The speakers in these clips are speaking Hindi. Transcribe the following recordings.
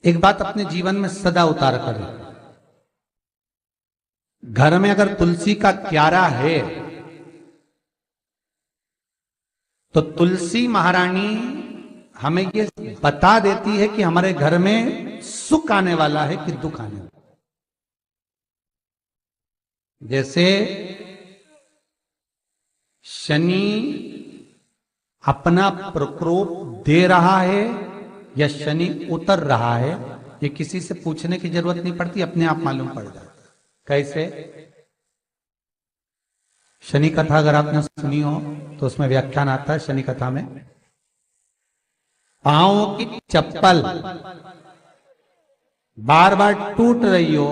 एक बात अपने जीवन में सदा उतार करें। घर में अगर तुलसी का क्यारा है तो तुलसी महारानी हमें ये बता देती है कि हमारे घर में सुख आने वाला है कि दुख आने वाला है। जैसे शनि अपना प्रकोप दे रहा है या शनि उतर रहा है, ये किसी से पूछने की जरूरत नहीं पड़ती, अपने आप मालूम पड़ जाता है। कैसे? शनि कथा अगर आपने सुनी हो तो उसमें व्याख्यान आता है शनि कथा में, पांव की चप्पल बार बार टूट रही हो,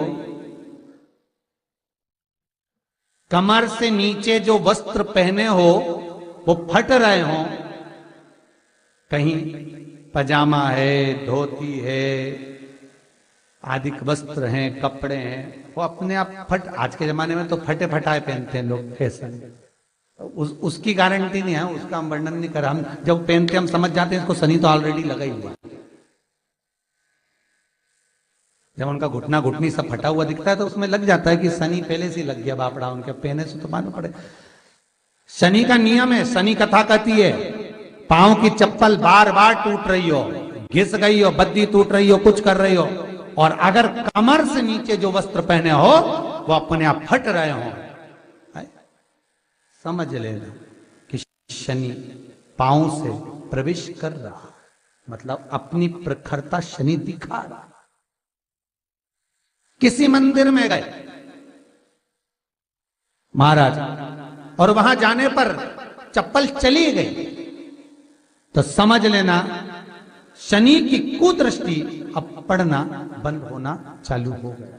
कमर से नीचे जो वस्त्र पहने हो वो फट रहे हो, कहीं पजामा है, धोती है, आदि वस्त्र हैं, कपड़े हैं, वो अपने आप फट, आज के जमाने में तो फटे फटाए पहनते हैं लोग, फैशन। उसकी गारंटी नहीं है, उसका हम वर्णन नहीं कर, हम जब पहनते हम समझ जाते हैं इसको शनि तो ऑलरेडी लगा ही हुआ। जब उनका घुटना घुटनी सब फटा हुआ दिखता है तो उसमें लग जाता है कि शनि पहले से लग गया बापड़ा, उनके पहने से तो मालूम पड़े। शनि का नियम है, शनि कथा कहती है पांव की चप्पल बार बार टूट रही हो, घिस गई हो, बद्दी टूट रही हो, कुछ कर रही हो, और अगर कमर से नीचे जो वस्त्र पहने हो वो अपने आप फट रहे हो, समझ लेना कि शनि पांव से प्रवेश कर रहा, मतलब अपनी प्रखरता शनि दिखा रहा। किसी मंदिर में गए महाराज और वहां जाने पर चप्पल चली गई तो समझ लेना शनि की कुदृष्टि अब पड़ना बंद होना चालू हो गया।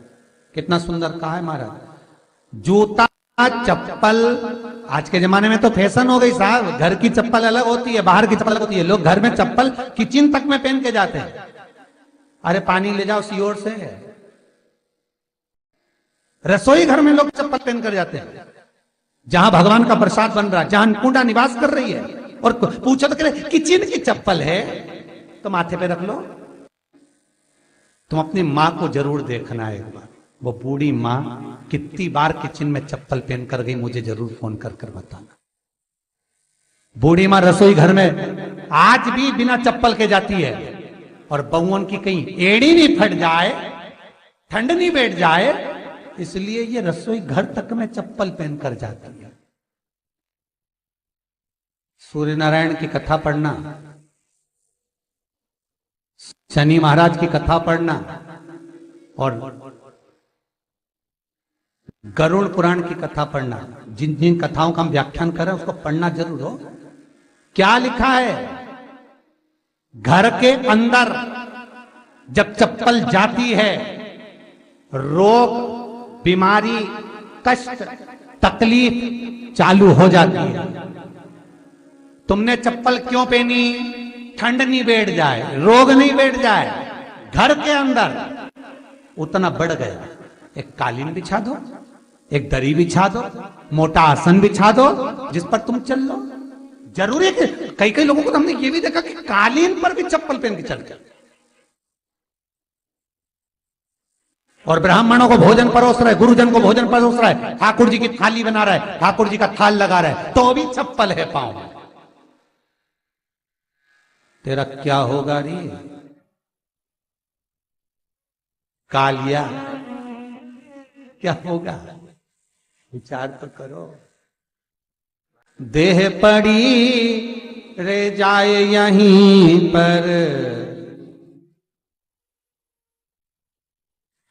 कितना सुंदर कहा है महाराज। जूता चप्पल आज के जमाने में तो फैशन हो गई साहब, घर की चप्पल अलग होती है, बाहर की चप्पल अलग होती है। लोग घर में चप्पल किचन तक में पहन के जाते हैं। अरे पानी ले जाओ सीओर से। रसोई घर में लोग चप्पल पहन कर जाते हैं, जहां भगवान का प्रसाद बन रहा है, जहां अन्नपूर्णा निवास कर रही है, और पूछो तो करे किचन की चप्पल है तो माथे पे रख लो। तुम अपनी मां को जरूर देखना है एक बार, वो बूढ़ी मां कितनी बार किचन में चप्पल पहन कर गई, मुझे जरूर फोन कर कर बताना। बूढ़ी मां रसोई घर में आज भी बिना चप्पल के जाती है, और बहुओं की कहीं एड़ी नहीं फट जाए, ठंड नहीं बैठ जाए, इसलिए ये रसोई घर तक में चप्पल पहनकर जाती है। सूर्य नारायण की कथा पढ़ना, शनि महाराज की कथा पढ़ना, और गरुड़ पुराण की कथा पढ़ना, जिन जिन कथाओं का हम व्याख्यान कर रहे हैं उसको पढ़ना जरूर हो। क्या लिखा है? घर के अंदर जब चप्पल जाती है, रोग, बीमारी, कष्ट, तकलीफ चालू हो जाती है। तुमने चप्पल क्यों पहनी? ठंड नहीं बैठ जाए, रोग नहीं बैठ जाए। घर के अंदर उतना बढ़ गया, एक कालीन बिछा दो, एक दरी बिछा दो, मोटा आसन बिछा दो, जिस पर तुम चल लो। जरूरी है कि कई कई लोगों को तो हमने ये भी देखा कि कालीन पर भी चप्पल पहन के चलते, और ब्राह्मणों को भोजन परोस रहा है, गुरुजन को भोजन परोस रहा है, ठाकुर जी की थाली बना रहा है, ठाकुर जी का थाल लगा रहा है, तो भी चप्पल है पांव में। तेरा क्या होगा रे कालिया, क्या होगा? विचार तो करो। देह पड़ी रे जाए यहीं पर,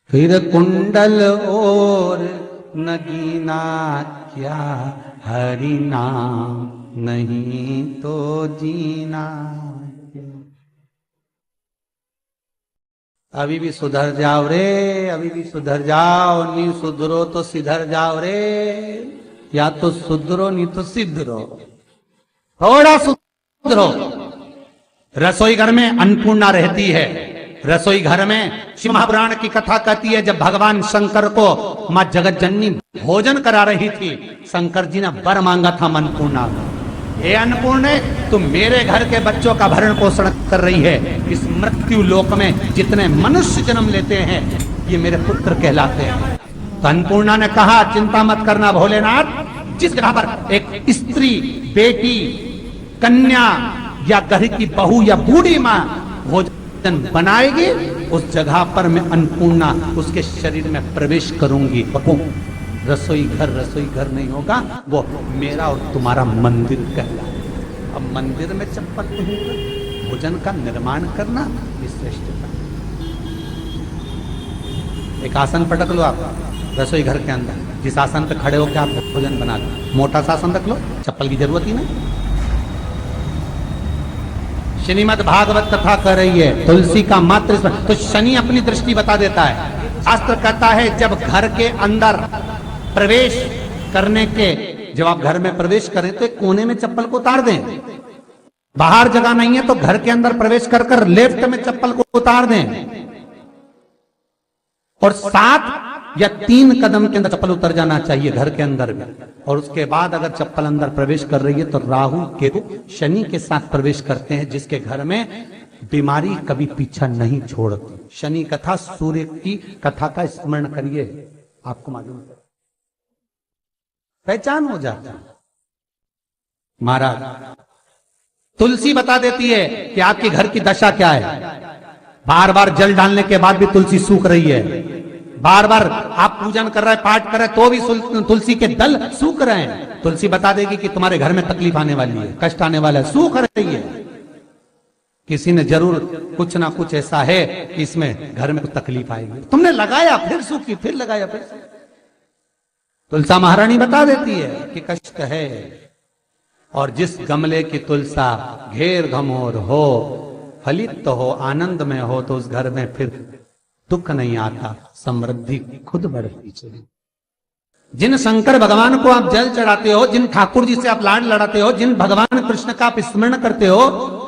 फिर कुंडल और नगीना, क्या हरि नाम नहीं तो जीना। अभी भी सुधर जाओ रे, अभी भी सुधर जाओ, नहीं सुधरो तो सिधर जाओ रे, या तो सुधरो नहीं तो सिधरो, थोड़ा सुधरो। रसोई घर में अन्नपूर्णा रहती है, रसोई घर में शिव महापुराण की कथा कहती है जब भगवान शंकर को मां जगत जननी भोजन करा रही थी, शंकर जी ने वर मांगा था अन्नपूर्णा का। हे अन्नपूर्णे, तुम मेरे घर के बच्चों का भरण पोषण कर रही है। इस मृत्यु लोक में जितने मनुष्य जन्म लेते हैं ये मेरे पुत्र कहलाते हैं। तो अन्नपूर्णा ने कहा, चिंता मत करना भोलेनाथ, जिस जगह पर एक स्त्री, बेटी, कन्या या घर की बहू या बूढ़ी माँ भोजन बनाएगी, उस जगह पर मैं अन्नपूर्णा उसके शरीर में प्रवेश करूंगी। रसोई घर नहीं होगा, वो मेरा और तुम्हारा मंदिर कहलाएगा। अब मंदिर में चप्पल पहनकर भोजन का निर्माण करना ये श्रेष्ठता। एक आसन पटक लो आप रसोई घर के अंदर, जिस आसन पे खड़े होकर आप भोजन बना लो, मोटा सा आसन रख लो, चप्पल की जरूरत ही नहीं। श्रीमद् भागवत कथा कर रही है, तुलसी का मात्र स्मरण। तो शनि अपनी दृष्टि बता देता है। शास्त्र कहता है जब घर के अंदर प्रवेश करने के, जब आप घर में प्रवेश करें तो एक कोने में चप्पल को उतार दें। बाहर जगह नहीं है तो घर के अंदर प्रवेश कर कर लेफ्ट में चप्पल को उतार दें, और 7 या 3 कदम के अंदर चप्पल उतर जाना चाहिए घर के अंदर में। और उसके बाद अगर चप्पल अंदर प्रवेश कर रही है तो राहु केतु शनि के साथ प्रवेश करते हैं, जिसके घर में बीमारी कभी पीछा नहीं छोड़ती। शनि कथा, सूर्य की कथा का स्मरण करिए, आपको मालूम है, पहचान हो जाता है। महाराज तुलसी बता देती है कि आपके घर की दशा क्या है। बार बार जल डालने के बाद भी तुलसी सूख रही है, बार बार आप पूजन कर रहे हैं, पाठ कर रहे हैं, तो भी तुलसी के दल सूख रहे हैं। तुलसी बता देगी कि तुम्हारे घर में तकलीफ आने वाली है, कष्ट आने वाला है, सूख रही है। किसी ने जरूर कुछ ना कुछ ऐसा है कि इसमें घर में कुछ तकलीफ आएगी, तुमने लगाया फिर सूखी, फिर लगाया फिर। तुलसा महारानी बता देती है कि कष्ट है। और जिस गमले की तुलसा घेर घमोर हो, फलित हो, आनंद में हो, तो उस घर में फिर दुख नहीं आता, समृद्धि खुद बढ़ती चली। जिन शंकर भगवान को आप जल चढ़ाते हो, जिन ठाकुर जी से आप लाड लड़ाते हो, जिन भगवान कृष्ण का आप स्मरण करते हो,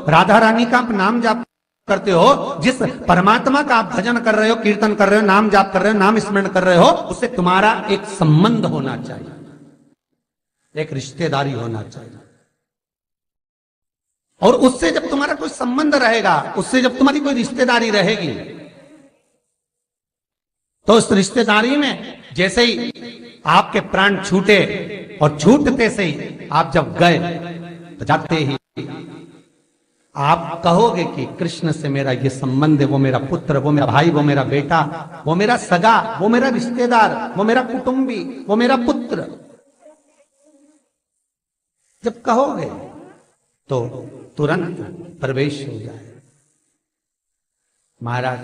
राधा रानी का आप नाम जाप करते हो, जिस परमात्मा का आप भजन कर रहे हो, कीर्तन कर रहे हो, नाम जाप कर रहे हो, नाम स्मरण कर रहे हो, उससे तुम्हारा एक संबंध होना चाहिए, एक रिश्तेदारी होना चाहिए। और उससे जब तुम्हारा कोई संबंध रहेगा, उससे जब तुम्हारी कोई रिश्तेदारी रहेगी, तो उस रिश्तेदारी में जैसे ही आपके प्राण छूटे, और छूटते से ही आप जब गए, तो जाते ही आप कहोगे कि कृष्ण से मेरा ये संबंध है, वो मेरा पुत्र, वो मेरा भाई, वो मेरा बेटा, वो मेरा सगा, वो मेरा रिश्तेदार, वो मेरा कुटुंबी, वो मेरा पुत्र। जब कहोगे तो तुरंत प्रवेश हो जाए। महाराज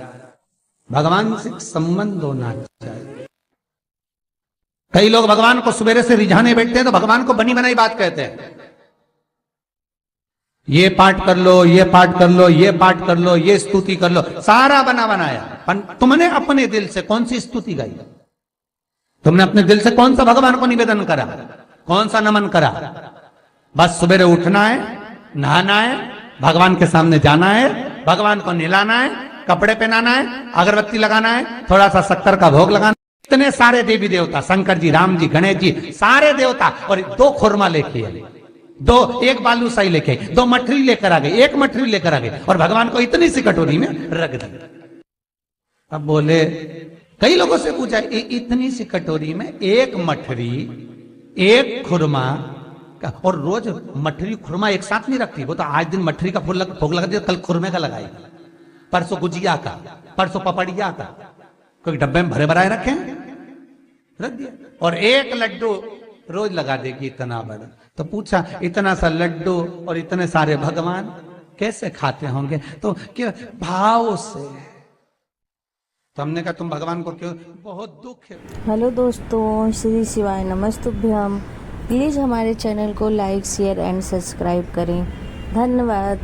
भगवान से संबंध होना चाहिए। कई लोग भगवान को सवेरे से रिझाने बैठते हैं तो भगवान को बनी बनाई बात कहते हैं, ये पाठ कर लो, ये पाठ कर लो, ये पाठ कर लो, ये स्तुति कर लो, सारा बना बनाया। तुमने अपने दिल से कौन सी स्तुति गाई? तुमने अपने दिल से कौन सा भगवान को निवेदन करा, कौन सा नमन करा? बस सवेरे उठना है, नहाना है, भगवान के सामने जाना है, भगवान को नहलाना है, कपड़े पहनाना है, अगरबत्ती लगाना है, थोड़ा सा शक्कर का भोग लगाना। इतने सारे देवी देवता, शंकर जी, राम जी, गणेश जी, सारे देवता, और 2 खुरमा लेके आए, 1 बालूशाही लेके आई, 2 मठरी लेकर आ गई, 1 मठरी लेकर आ गई, और भगवान को इतनी सी कटोरी में रख दी। अब बोले, कई लोगों से पूछा, इतनी सी कटोरी में 1 मठरी, 1 खुरमा, और रोज मठरी खुरमा एक साथ नहीं रखती। वो तो आज दिन मठरी का भोग लगा दिया, कल खुरमे का लगाएगी, परसों गुजिया का, परसों पपड़िया का, कोई डब्बे में भरे भराए रखे, रख दिया। और 1 लड्डू रोज लगा देगी, इतना बड़ा। तो पूछा, इतना सा लड्डू और इतने सारे भगवान कैसे खाते होंगे? तो क्या भाव से। तो हमने कहा, तुम भगवान को क्यों, बहुत दुख है। हेलो दोस्तों, श्री शिवाय नमस्तुभ्यम। प्लीज़ हमारे चैनल को लाइक, शेयर एंड सब्सक्राइब करें। धन्यवाद।